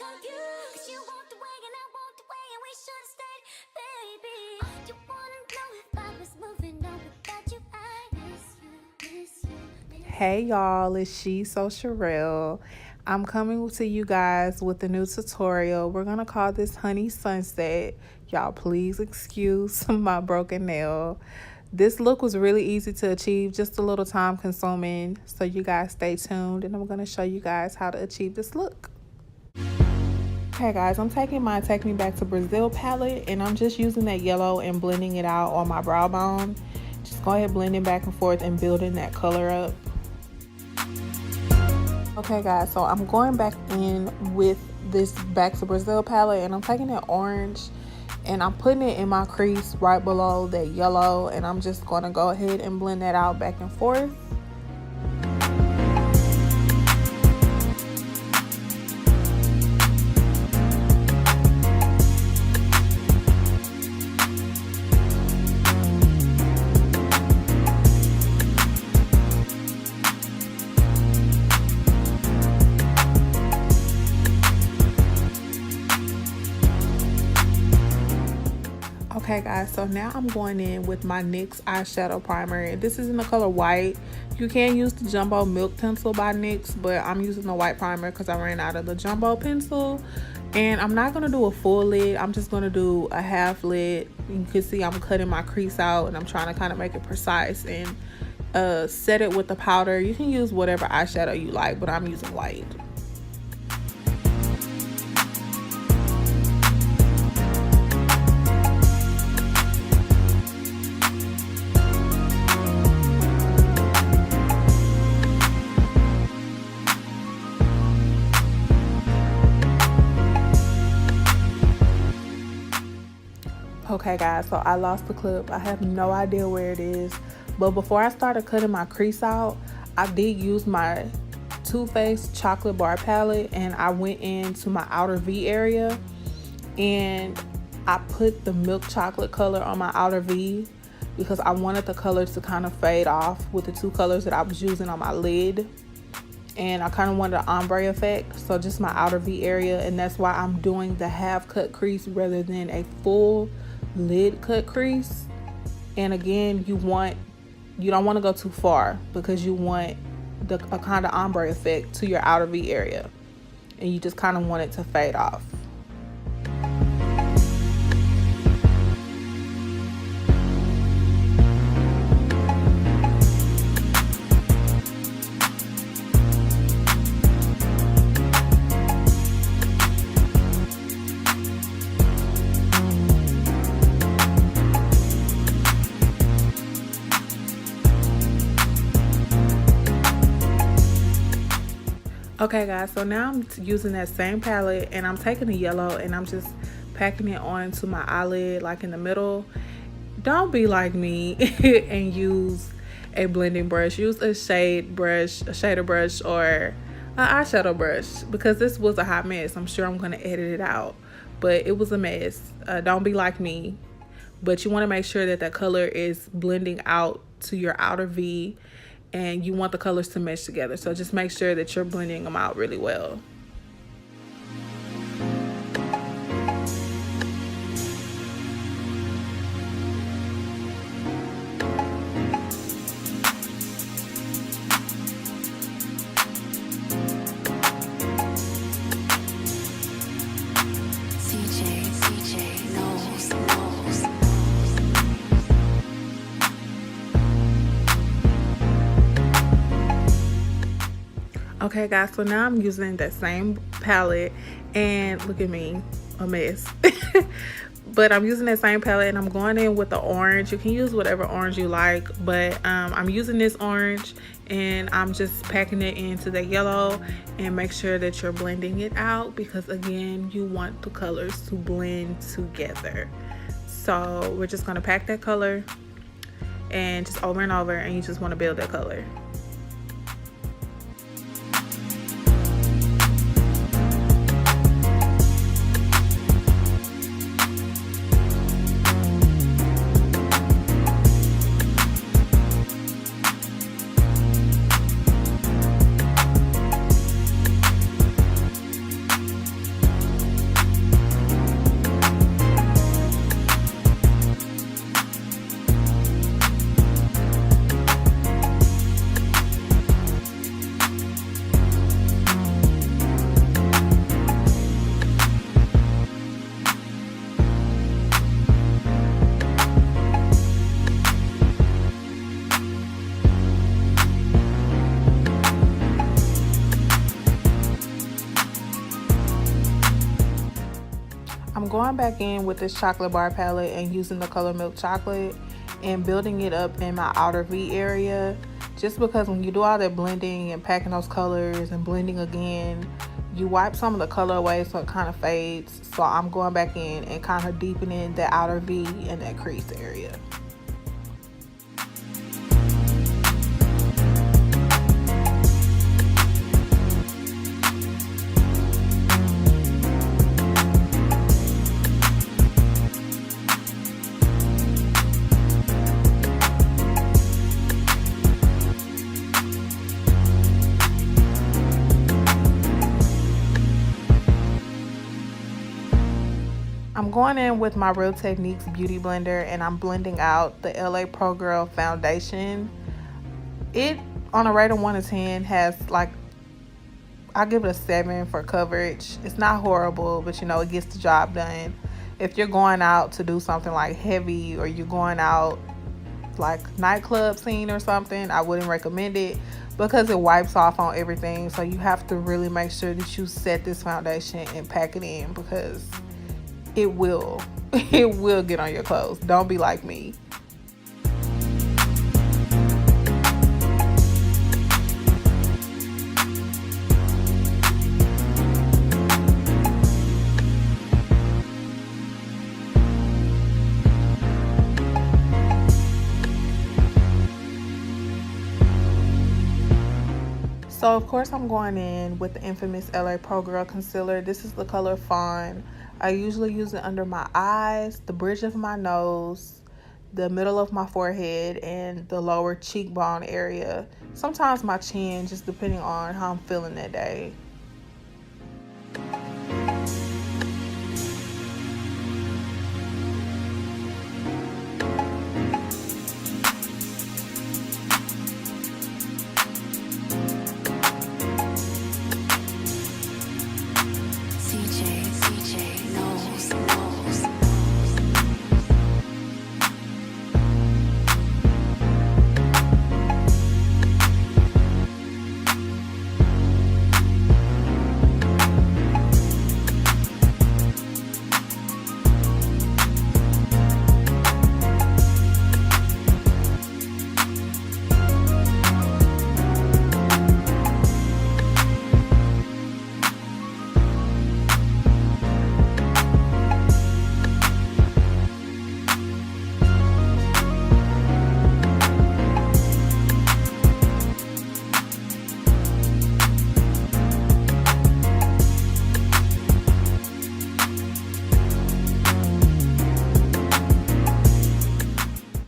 on you. 'Cause you walked away and I walked away and we should have stayed, baby. You wanna know if I was moving on without you? I miss you, miss you, miss you. Hey y'all, it's So Sherelle. I'm coming to you guys with a new tutorial. We're gonna call this Honey Sunset. Y'all please excuse my broken nail. This look was really easy to achieve, just a little time consuming. So you guys stay tuned and I'm gonna show you guys how to achieve this look. Okay guys, I'm taking my Take Me Back to Brazil palette and I'm just using that yellow and blending it out on my brow bone. Just go ahead, blending back and forth and building that color up. Okay guys, so I'm going back in with this Back to Brazil palette and I'm taking that orange and I'm putting it in my crease right below that yellow, and I'm just going to go ahead and blend that out back and forth. Okay guys, so now I'm going in with my NYX eyeshadow primer. This is in the color white. You can use the Jumbo Milk Pencil by NYX, but I'm using the white primer because I ran out of the Jumbo pencil. And I'm not going to do a full lid. I'm just going to do a half lid. You can see I'm cutting my crease out and I'm trying to kind of make it precise and set it with the powder. You can use whatever eyeshadow you like, but I'm using white. Okay guys, so I lost the clip. I have no idea where it is, but before I started cutting my crease out, I did use my Too Faced chocolate bar palette and I went into my outer V area and I put the milk chocolate color on my outer V because I wanted the color to kind of fade off with the two colors that I was using on my lid, and I kind of wanted an ombre effect, so just my outer V area, and that's why I'm doing the half cut crease rather than a full lid cut crease. And again, you don't want to go too far because you want a kind of ombre effect to your outer V area, and you just kind of want it to fade off. Okay guys, so now I'm using that same palette and I'm taking the yellow and I'm just packing it onto my eyelid, like in the middle. Don't be like me and use a blending brush. Use a shader brush or an eyeshadow brush, because this was a hot mess. I'm sure I'm going to edit it out, but it was a mess. Don't be like me, but you want to make sure that that color is blending out to your outer V, and you want the colors to mesh together. So just make sure that you're blending them out really well. Okay guys, so now I'm using that same palette and look at me, a mess. But I'm using that same palette and I'm going in with the orange. You can use whatever orange you like, but I'm using this orange and I'm just packing it into the yellow, and make sure that you're blending it out because again, you want the colors to blend together. So we're just going to pack that color and just over and over, and you just want to build that color. going back in with this chocolate bar palette and using the color Milk Chocolate and building it up in my outer V area, just because when you do all that blending and packing those colors and blending again, you wipe some of the color away so it kind of fades. So I'm going back in and kind of deepening the outer V and that crease area. I'm going in with my Real Techniques Beauty Blender and I'm blending out the LA Pro Girl foundation. It, on a rate of 1 to 10, has like, I give it a 7 for coverage. It's not horrible, but you know, it gets the job done. If you're going out to do something like heavy, or you're going out like nightclub scene or something, I wouldn't recommend it because it wipes off on everything. So you have to really make sure that you set this foundation and pack it in, because it will get on your clothes. Don't be like me. So of course I'm going in with the infamous LA Pro Girl concealer. This is the color Fawn. I usually use it under my eyes, the bridge of my nose, the middle of my forehead, and the lower cheekbone area. Sometimes my chin, just depending on how I'm feeling that day.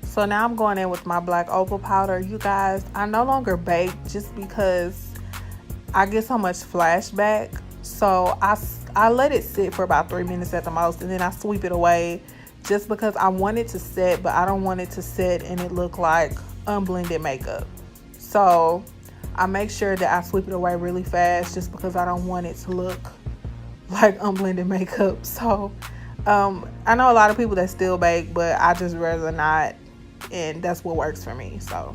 So now I'm going in with my black opal powder. You guys, I no longer bake just because I get so much flashback. So I let it sit for about 3 minutes at the most, and then I sweep it away just because I want it to set, but I don't want it to set and it look like unblended makeup. So I make sure that I sweep it away really fast just because I don't want it to look like unblended makeup. So I know a lot of people that still bake, but I just rather not, and that's what works for me. So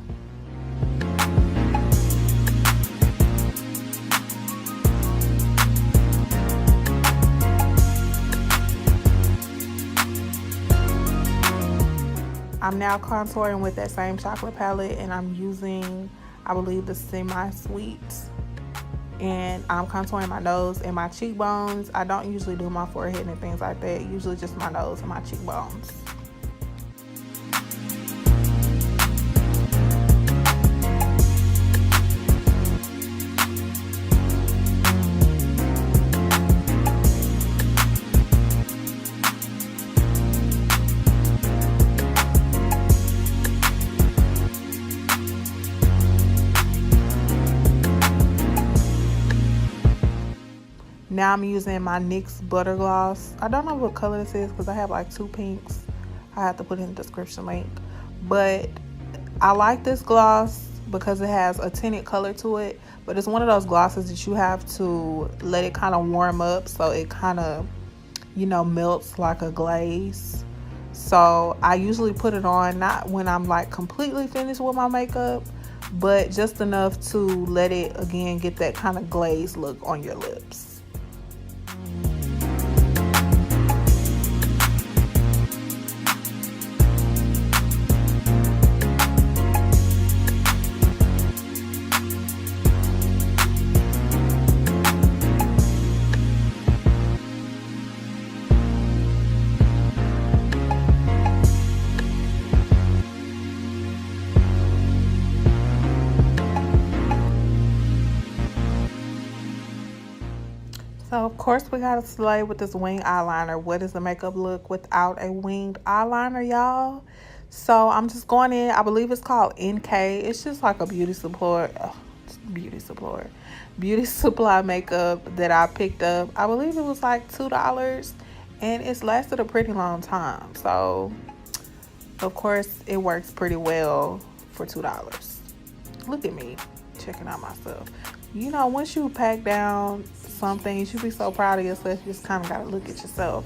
I'm now contouring with that same chocolate palette, and I'm using, I believe, the Semi-Sweet, and I'm contouring my nose and my cheekbones. I don't usually do my forehead and things like that, usually just my nose and my cheekbones. Now I'm using my NYX Butter Gloss. I don't know what color this is because I have like 2 pinks. I have to put in the description link. But I like this gloss because it has a tinted color to it. But it's one of those glosses that you have to let it kind of warm up so it kind of, you know, melts like a glaze. So I usually put it on not when I'm like completely finished with my makeup, but just enough to let it again get that kind of glazed look on your lips. So of course we gotta slay with this wing eyeliner. What is the makeup look without a winged eyeliner, y'all? So I'm just going in, I believe it's called NK. It's just like a beauty supply, beauty supply makeup that I picked up. I believe it was like $2 and it's lasted a pretty long time. So of course it works pretty well for $2. Look at me checking out myself. You know, once you pack down some things, you be so proud of yourself. You just kind of got to look at yourself.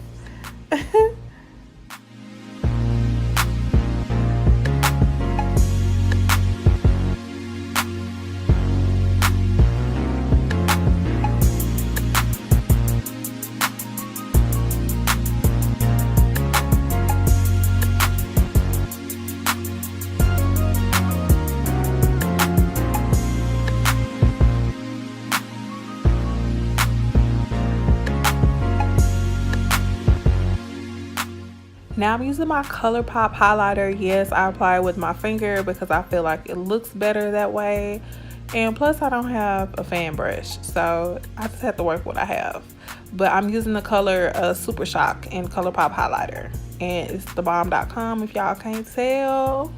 Now I'm using my ColourPop highlighter. Yes, I apply it with my finger because I feel like it looks better that way. And plus I don't have a fan brush, so I just have to work what I have. But I'm using the color Super Shock and ColourPop highlighter. And it's thebomb.com if y'all can't tell.